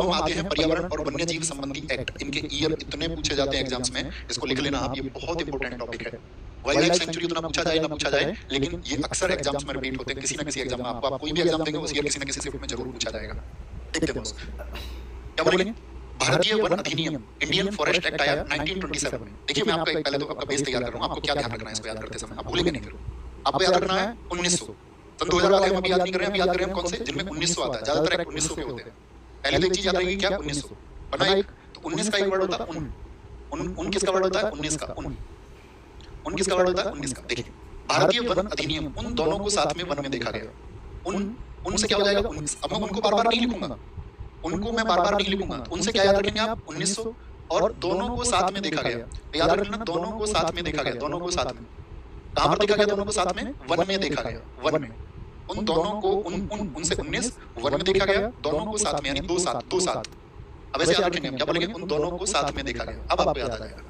हम आते हैं पर्यावरण और वन्य जीव संबंधी एक्ट। इनके ईयर इतने पूछे जाते हैं एग्जाम्स में, इसको लिख लेना आप, ये बहुत इंपॉर्टेंट टॉपिक है। वाइल्ड लाइफ सेंचुरी उतना पूछा जाए ना पूछा जाए, लेकिन ये अक्सर एग्जाम्स में रिपीट होते हैं, किसी ना किसी एग्जाम में आपको, आप कोई भी एग्जाम देंगे उस ईयर किसी ना किसी शिफ्ट में जरूर पूछा जाएगा। देखते हैं क्या बोलेंगे। भारतीय वन अधिनियम, इंडियन फॉरेस्ट एक्ट आया 1927 में। देखिए मैं आपका पहले तो आपका बेस तैयार कर रहा हूं, आपको क्या ध्यान रखना है इसको याद करते समय, आप भूलेंगे नहीं फिर। आपको याद रखना है 1900, सन 2000 वाले हम अभी याद नहीं कर रहे हैं, हम याद कर रहे हैं कौन से, जिनमें 1900 आता है, ज्यादातर 1900 के होते हैं। पहले तो एक चीज याद रहेगी क्या, 1900 बना एक, तो 19 का एक वर्ड होता है उन किसका वर्ड होता है, 19 का उन किसका वर्ड होता है, 19 का। देखिए भारतीय वन अधिनियम, उन दोनों को साथ में वन में देखा गया। उनसे क्या हो जाएगा, अब मैं उनको बार-बार नहीं लिखूंगा, उनको मैं बार-बार नहीं लिखूंगा, उनसे क्या याद रखेंगे आप, 1900 और दोनों को साथ में देखा गया। तो याद रखना दोनों को साथ में देखा गया, दोनों को साथ में। कहां पर देखा गया दोनों को साथ में, वन में देखा गया, वन में। उन दोनों को उनसे 19 वन में देखा गया, दोनों को साथ में, यानी दो साथ। अब ऐसे याद रखेंगे हम, क्या बोलेंगे, उन दोनों को साथ में देखा गया। अब आपको याद आ जाएगा,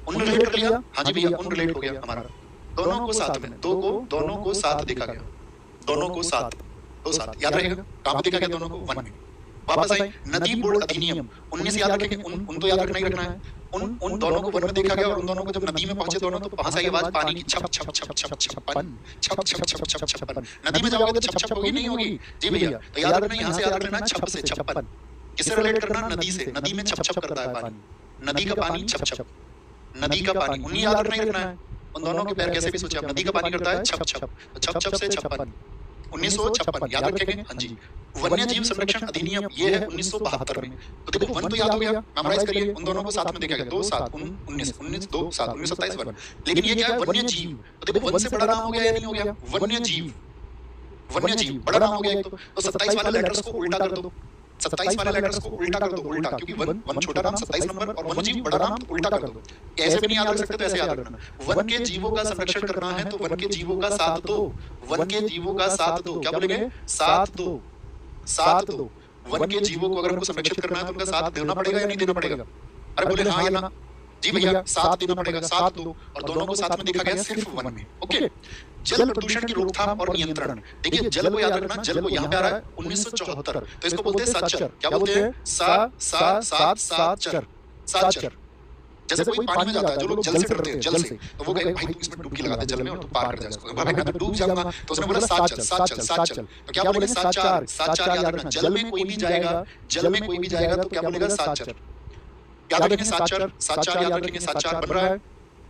उन रिलेट कर लिया, हां जी भैया उन रिलेट हो गया हमारा, दोनों को साथ में, दोनों को साथ देखा गया, दोनों को साथ, दो साथ याद रहेगा। कहां पर देखा गया दोनों को, वन में। वापस आए, नदी बोर्ड अधिनियम 19 याद रखेंगे, उन तो याद रखना ही रखना है। उन दोनों को वन में देखा गया और उन दोनों को जब नदी में पहुंचे दोनों, तो वहां से आई आवाज पानी की, छप छप छप छप छप्पन, छप छप छप छप छप्पन। नदी में जाओगे तो छप छप होगी नहीं होगी जी भैया, तो याद रखना, यहां से याद रखना छप से छप्पन। किससे रिलेट करना, नदी से, नदी में छप छप करता है पानी, नदी का पानी छप छप, नदी का पानी, उन्हें याद रखना ही रखना है। उन दोनों के पैर कैसे भी सोचे आप, नदी का पानी करता है छप छप, छप छप से छप्पन, 1956 याद रखेंगे। हाँ जी, वन्य जीव संरक्षण अधिनियम ये है 1972 में। तो देखो वन तो याद हो गया, मेमोराइज करिए, उन दोनों को साथ में देखा गया, 2 7 19 2 7 1927 वन। लेकिन ये क्या है, वन्य जीव। तो देखो वन से बड़ा नाम हो गया या नहीं हो गया, वन्य जीव, वन्य जीव बड़ा नाम हो गया एक तो 27 वाले लेटर्स को उल्टा कर दो, 27 वाले लेटर्स को उल्टा कर दो, उल्टा, क्योंकि वन छोटा नाम 27 नंबर और वन्य जीव बड़ा नाम, तो उल्टा कर दो। ऐसे भी नहीं याद रख सकते तो ऐसे याद रखना, वन के जीवों का संरक्षण करना है तो वन के जीवों का साथ दो, वन के जीवों का साथ दो। क्या बोलेंगे, साथ दो, साथ दो। वन के जीवों को अगर हमको संरक्षित करना है तो उनका साथ देना पड़ेगा या नहीं देना पड़ेगा। अरे बोले हाँ या ना, जी भैया साथ देना पड़ेगा, साथ दो। और दोनों को साथ में देखा गया सिर्फ वन में। ओके, जल प्रदूषण की रोकथाम और नियंत्रण। देखिए जल को याद रखना, जल को यहाँ पे आ रहा है 1974, तो इसको बोलते हैं साचर। क्या बोलते हैं, साचर, साचर। जैसे कोई पानी में जाता है, जो लोग जल से डरते हैं, जल से, तो वो कहे भाई तू इसमें डुबकी लगा दे जल में और तू पार कर जा इसको, भाई मैं तो डूब जाऊंगा, तो उसने बोला साचल, साचल, साचल। तो क्या बोलेंगे, साचार, साचार याद रखना। जल में कोई भी जाएगा, जल में कोई भी जाएगा तो क्या बोलेगा, साचर। याद रखेंगे साचर, साचार याद रखेंगे, साचार बन रहा है,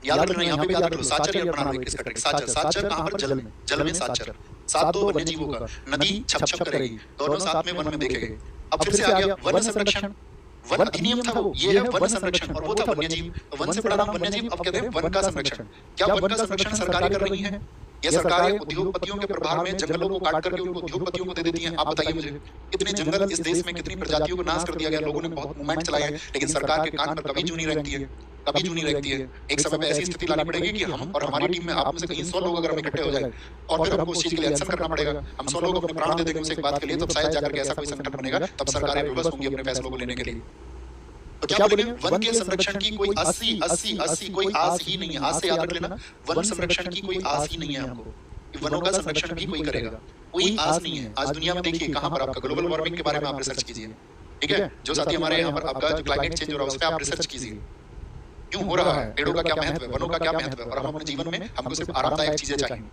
याद रखना, यहाँ पे भी याद रख लो, साचर याद बना लो इसका ट्रिक, साचर, साचर कहाँ पर, जल में, जल में साचर। साथ दो वन्य जीवों का, नदी छप छप करेगी, दोनों साथ में वन में देखेंगे। अब फिर से आ गया वन संरक्षण, वन अधिनियम था वो, ये है वन संरक्षण, और वो था वन्य जीव। तो वन से बड़ा नाम वन्य जीव, अब कहते हैं वन का संरक्षण। क्या वन का संरक्षण सरकारें कर रही हैं? ये सरकारें उद्योगपतियों के प्रभार में जंगलों को काट करके उनको उद्योगपतियों को दे देती हैं। आप बताइए मुझे, कितने जंगल इस देश में, कितनी प्रजातियों को नाश कर दिया गया, लोगों ने बहुत मूवमेंट चलाया है, लेकिन सरकार के कान पर कभी जू नहीं रखती है, कभी जू नहीं रखती है। एक समय पे ऐसी स्थिति लानी पड़ेगी कि हम और हमारी टीम में आप में से कहीं 100 लोग अगर हम इकट्ठे हो जाए और फिर हमको उस चीज के लिए एक्शन करना पड़ेगा, हम 100 लोग अपने प्राण दे देंगे उस एक बात के लिए, तब शायद जाकर के ऐसा कोई संगठन बनेगा, तब सरकारें विवश होंगी अपने फैसलों को लेने के लिए। तो क्या बोलेंगे, वन के संरक्षण की कोई 80 कोई आस ही नहीं है। आज से याद रख लेना, वन संरक्षण की कोई आस ही नहीं है हमको, वनों का संरक्षण भी कोई करेगा, कोई आस नहीं है। आज दुनिया में देखिए कहां पर आपका ग्लोबल वार्मिंग के बारे में आप रिसर्च कीजिए, ठीक है, जो साथी हमारे यहाँ पर आपका जो क्लाइमेट चेंज हो रहा है उस पर आप रिसर्च कीजिए, क्यों हो रहा है, पेड़ों का क्या महत्व है, वनों का क्या महत्व है, और हम अपने जीवन में हमको सिर्फ आरामदायक चीजें चाहिए।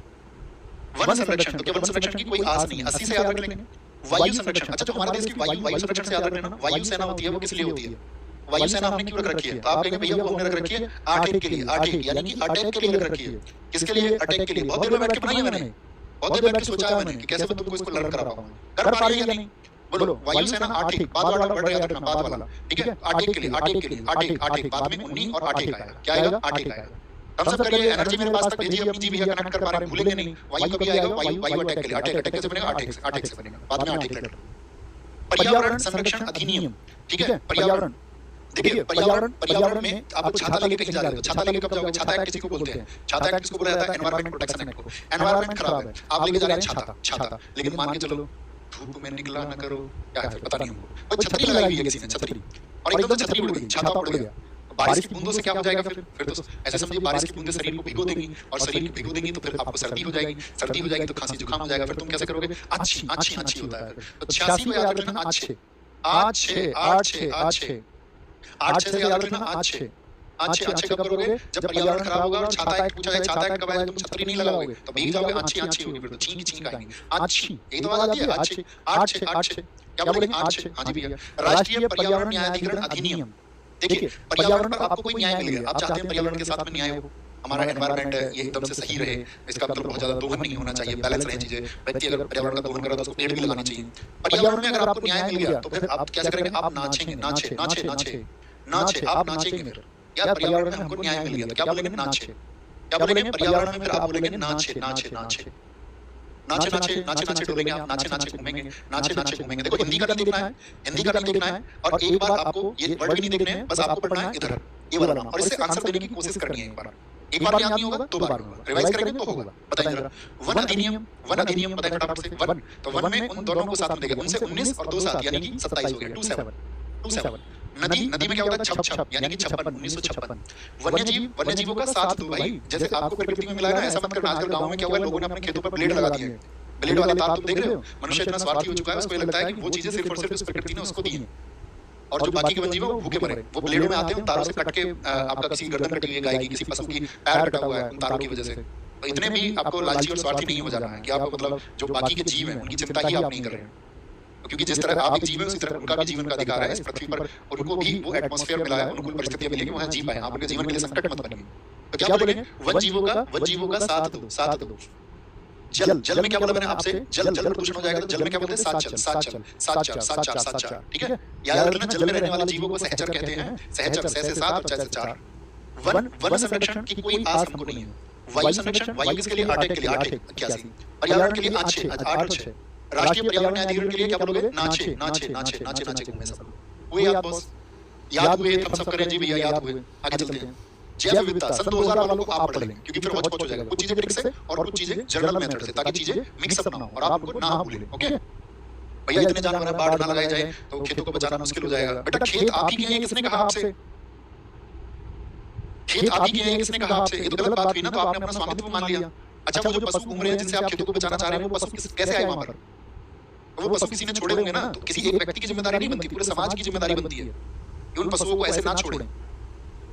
वन संरक्षण, तो क्या वन संरक्षण की कोई आस नहीं है, 80 से याद रख लेंगे। वायु संरक्षण, अच्छा जो हमारे देश की वायु संरक्षण से याद रख लेना, वायु सेना होती है वो किस लिए होती है, वायु सेना हमने क्यों रख रखी है, तो आप कहेंगे भैया वो हमने रख रखी है अटैक के लिए, अटैक यानी कि अटैक के लिए रख रखी है। किसके लिए, अटैक के लिए। बहुत देर में बैठ के बनाई है मैंने, बहुत देर बैठ के सोचा है मैंने कि कैसे मैं तुमको इसको लर्न करा पाऊंगा, कर पा रही है या नहीं, बोलो। वायु सेना अटैक, बाद वाला वर्ड याद रखना, बाद वाला, ठीक है, अटैक के लिए, अटैक के लिए, अटैक, अटैक बाद में उन्नी और अटैक आएगा, क्या आएगा, अटैक आएगा। हम सब करिए, एनर्जी मेरे पास तक भेजिए अपनी, जी भैया कनेक्ट कर पा रहे हैं, भूलेंगे नहीं। वायु कभी आएगा, वायु, वायु अटैक के लिए, अटैक, अटैक कैसे बनेगा, अटैक से बनेगा, बाद में अटैक लेटर। पर्यावरण संरक्षण अधिनियम, ठीक है, पर्यावरण। देखिए पर्यावरण में आप छाता लेके कहीं जा रहे हो, छाता लेके कब जाओगे, छाता एक्ट किसी को बोलते हैं, छाता एक्ट किसको बोला जाता है, एनवायरमेंट प्रोटेक्शन एक्ट को। एनवायरमेंट खराब है, आप लेके जा रहे हैं छाता, छाता, लेकिन मान के चलो धूप में निकला ना करो, क्या है पता नहीं हमको, और छतरी लगाई हुई है किसी ने, छतरी, और एकदम से छतरी उड़ गई, छाता उड़ गया, बारिश की बूंदों से क्या हो जाएगा, फिर तो ऐसे समझिए बारिश की बूंदें शरीर को भिगो देंगी, और शरीर को भिगो देंगी तो फिर आपको सर्दी हो जाएगी, सर्दी हो जाएगी तो खांसी जुकाम हो जाएगा, फिर तुम कैसे करोगे, अच्छी अच्छी अच्छी होता है। तो 86 को याद रखना, अच्छे 8 6 8 6 8 6 8 6 से याद रख लेना 8 6 8 6 8 6 कब करोगे जब पर्यावरण खराब होगा और छाता एक पूछा जाए छाता एक कब आएगा तुम छतरी नहीं लगाओगे तो भीग जाओगे 8 6 8 6 होगी फिर तो छीं की छीं आएंगे 8 6 एक तो आवाज आती है 8 6 8 6 8 6 क्या बोलेंगे 8 6 हां जी भैया राष्ट्रीय पर्यावरण न्यायाधिकरण अधिनियम देखिए पर्यावरण पर आपको कोई न्याय मिल गया आप चाहते हैं पर्यावरण के साथ में न्याय हो हमारा एनवायरनमेंट ये एकदम से सही रहे इसका मतलब बहुत ज्यादा दोहन नहीं होना चाहिए बैलेंस रहे चीजें व्यक्ति अगर पर्यावरण का दोहन कर रहा है तो उसको पेड़ भी लगाने चाहिए पर्यावरण में अगर आपको न्याय मिल गया तो फिर आप कैसे करेंगे आप नाचेंगे नाचे नाचे नाचे नाचे आप नाचेंगे फिर यार पर्यावरण में हमको न्याय मिल गया तो क्या बोलेंगे नाचे क्या बोलेंगे पर्यावरण में फिर आप बोलेंगे नाचे नाचे नाचे नाचे नाचे नाचे नाचे डोलेंगे आप नाचे नाचे घूमेंगे नाचे नाचे घूमेंगे देखो हिंदी का नहीं देखना है हिंदी का नहीं देखना है और एक बार आपको ये वर्ड भी नहीं देखने हैं बस आपको पढ़ना है इधर ये वाला नाम और इससे आंसर देने की कोशिश करनी है एक बार याद नहीं होगा दो बार होगा रिवाइज करेंगे तो होगा बताइए जरा वन अधिनियम बताइए फटाफट से वन तो वन में उन दोनों को साथ में देगा उनसे 19 और 2 साथ यानी कि 27 हो गया 27 नदी नदी में क्या होता है छप छप यानी कि 56 1956 वन्यजीवों का साथ दो भाई जैसे आपको प्रकृति में मिला है ना ऐसा मत करना आजकल गांव में क्या हुआ है लोगों ने अपने खेतों पर ब्लेड लगा दिए ब्लेड वाले तार तुम देख रहे हो मनुष्य इतना स्वार्थी हो चुका है उसको ये लगता है कि वो चीजें सिर्फ और सिर्फ उस प्रकृति ने उसको दी हैं और जो बाकी के वन्यजीव वो भूखे मरे वो ब्लेडों में आते हैं तारों से कट के आपका किसी गर्दन कटी हुई है गाय की किसी पशु की पैर कटा हुआ है उन तारों की वजह से तो इतने भी आपको लालची और स्वार्थी नहीं हो जाना है कि आपको मतलब जो बाकी के जीव हैं उनकी चिंता ही आप नहीं कर रहे हैं क्योंकि जिस तरह आप एक जीव है उसी तरह उनका भी जीवन का अधिकार है इस पृथ्वी पर उनको भी वो एटमॉस्फेयर मिला है अनुकूल परिस्थितियां मिली है कि वहां जी पाए आप उनके जीवन के लिए संकट मत बनिए तो क्या बोलेंगे वन जीवों का साथ दो जल में क्या बोला मैंने आपसे जल प्रदूषण हो जाएगा तो जल में क्या बोलते हैं सात चल ठीक है याद रखना जल में रहने वाले जीवों को सहचर कहते हैं सहचर से सात और से चार वन संरक्षण की कोई आस हमको नहीं है वायु संरक्षण वायु किसके लिए 8 के लिए 81 पर्यावरण के लिए 8 और 6 राष्ट्रीय पर्यावरण अधिनियम के लिए क्या बोलोगे नाचे नाचे नाचे नाचे नाचे घूमे सब हुए याद बॉस याद हुए हम सब करें जी भैया याद हुए आगे चलते हैं जैव विविधता सन 2000 वालों को आप पढ़ लें क्योंकि फिर हो जाएगा कुछ चीजें ट्रिक से और कुछ चीजें जनरल मेथड से ताकि चीजें मिक्स अप ना हो और आप उनको ना भूलें ओके भैया इतने जानवर है बाढ़ ना लगाई जाए तो खेतों को बचाना मुश्किल हो जाएगा बेटा खेत आप ही के हैं किसने कहा आपसे खेत आप ही के हैं किसने कहा आपसे ये तो गलत बात हुई ना तो आपने अपना स्वामित्व मान लिया अच्छा वो जो पशु घूम रहे हैं जिनसे आप खेतों को बचाना चाह रहे हैं वो पशु कैसे आए वहां पर वो पशु किसी ने छोड़े होंगे ना तो किसी एक व्यक्ति की जिम्मेदारी नहीं बनती पूरे समाज की जिम्मेदारी बनती है कि उन पशुओं को ऐसे ना छोड़ें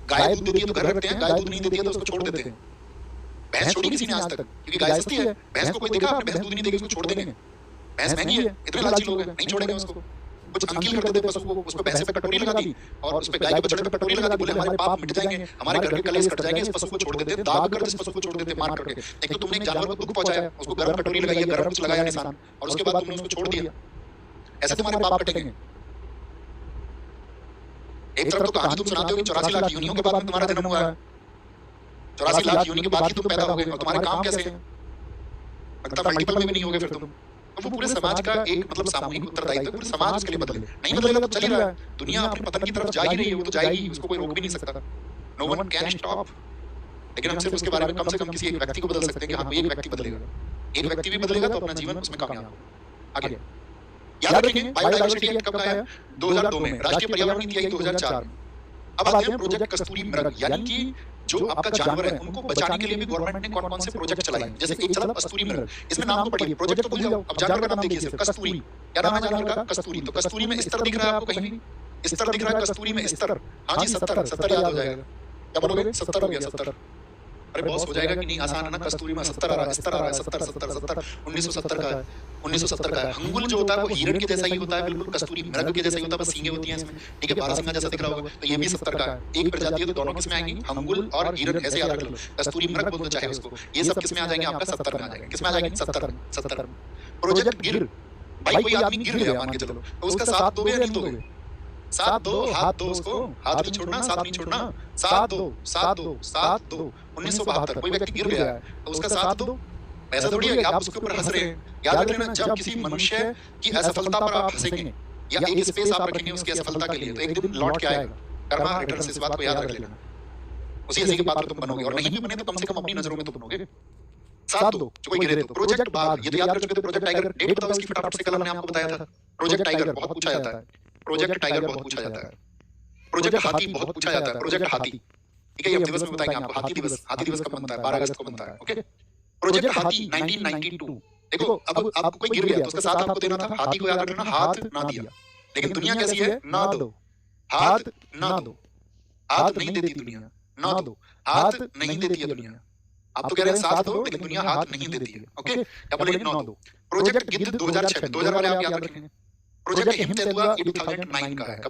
गाय दूध देती है तो घर रखते हैं गाय दूध नहीं देती है तो उसको छोड़ देते हैं भैंस छोड़ी किसी ने आज तक क्योंकि गाय सस्ती है भैंस को कोई देखा आपने भैंस दूध नहीं देगी उसको छोड़ देंगे भैंस महंगी है इतने लालची लोग हैं नहीं छोड़ेंगे उसको कुछ अंकिल कर देते पशु को उस पे भैंस पे कटोरी लगा दी और उस पे गाय के बछड़े पे कटोरी लगा दी बोले हमारे पाप मिट जाएंगे हमारे घर के कलेश कट जाएंगे इस पशु को छोड़ देते दाग कर इस पशु को छोड़ देते मार करके एक तो तुमने एक जानवर को दुख पहुंचाया उसको गर्म कटोरी लगाई है गर्म कुछ लगाया निशान और उसके बाद तुमने उसको छोड़ दिया ऐसे तुम्हारे पाप कटेंगे एक तरफ तो कहानी तुम सुनाते हो कि 84 लाख योनियों के बाद में तुम्हारा जन्म हुआ है 84 लाख योनि के बाद ही तुम पैदा हो गए और तुम्हारे काम कैसे हैं लगता मल्टीपल में भी नहीं होगे फिर तुम तो वो पूरे समाज का एक मतलब सामूहिक उत्तरदायित्व पूरे समाज उसके लिए बदले नहीं बदलेगा तो चल ही रहा है दुनिया अपने पतन की तरफ जा ही रही है वो तो जाएगी उसको कोई रोक भी नहीं सकता नो वन कैन स्टॉप लेकिन हम सिर्फ उसके बारे में कम से कम किसी एक व्यक्ति को बदल सकते हैं कि हाँ एक व्यक्ति बदलेगा एक व्यक्ति भी बदलेगा तो अपना जीवन उसमें कामयाब होगा आगे याद रखेंगे बायोडायवर्सिटी एक्ट कब का है 2002 में राष्ट्रीय पर्यावरण नीति आई 2004 में अब आते हैं प्रोजेक्ट कस्तूरी मृग यानी कि जो आपका जानवर है उनको बचाने के लिए भी गवर्नमेंट ने कौन-कौन से प्रोजेक्ट चलाए जैसे एक चला कस्तूरी मृग इसमें नाम तो पढ़िए प्रोजेक्ट तो भूल जाओ अब जानवर का नाम देखिए सिर्फ कस्तूरी क्या नाम है जानवर का कस्तूरी तो कस्तूरी में स्तर दिख रहा है आपको कहीं भी स्तर दिख रहा है कस्तूरी में स्तर हां जी 70 याद हो जाएगा क्या बोलोगे 70 हो गया 70 अरे बॉस हो जाएगा कि नहीं आसान है ना कस्तूरी में 70 आ रहा है 70 1970 का है 1970 का है हंगुल जो होता है वो हिरण के जैसा ही होता है बिल्कुल कस्तूरी मृग के जैसा ही होता है बस सींगें होती हैं इसमें ठीक है बारहसिंगा जैसा दिख रहा होगा तो ये भी 70 का है एक प्रजाति है तो दोनों किसमें आएंगी हंगुल और हिरण ऐसे याद रख लो कस्तूरी मृग बोलना चाहे उसको ये सब किसमें आ जाएंगे आपका 70 में आ जाएंगे किसमें आ जाएंगे 70 प्रोजेक्ट गिर भाई कोई आदमी गिर गया मान के चलो तो उसका साथ दोगे या नहीं दोगे साथ दो हाथ दो उसको हाथ नहीं छोड़ना साथ नहीं छोड़ना साथ दो 1972 कोई व्यक्ति गिर गया है तो उसका साथ दो ऐसा थोड़ी है कि आप उसके ऊपर हंस रहे हैं याद रख लेना जब किसी मनुष्य की असफलता पर आप हंसेंगे या एक स्पेस आप रखेंगे उसकी असफलता के लिए तो एक दिन लौट के आएगा कर्मा रिटर्न इस बात को याद रख लेना उसी हंसी के पात्र तुम बनोगे और नहीं भी बने तो कम से कम अपनी नजरों में तो बनोगे साथ दो जो कोई गिरे तो प्रोजेक्ट बाघ ये तो याद रख चुके थे प्रोजेक्ट टाइगर डेट बताओ इसकी फटाफट से कल हमने आपको बताया था प्रोजेक्ट टाइगर बहुत पूछा जाता है प्रोजेक्ट टाइगर बहुत पूछा जाता है प्रोजेक्ट हाथी बहुत पूछा जाता है प्रोजेक्ट हाथी ठीक है ये दिवस में बताएंगे आपको हाथी दिवस कब बनता है 12 अगस्त को बनता है ओके प्रोजेक्ट हाथी 1992 देखो अब आपको कोई गिर गया तो उसका साथ आपको देना था हाथी को याद रखना हाथ ना दिया लेकिन दुनिया कैसी है, ना दो, हाथ ना दो, हाथ नहीं देती दुनिया, ना दो, हाथ नहीं देती है दुनिया। आप तो कह रहे हैं साथ दो, लेकिन दुनिया हाथ नहीं देती है। ओके, या बोलेंगे ना दो। प्रोजेक्ट गिद्ध 2006 में, 2000 वाले आप याद रखेंगे। प्रोजेक्ट हिमसेतुआ 2009 का है, कब का है?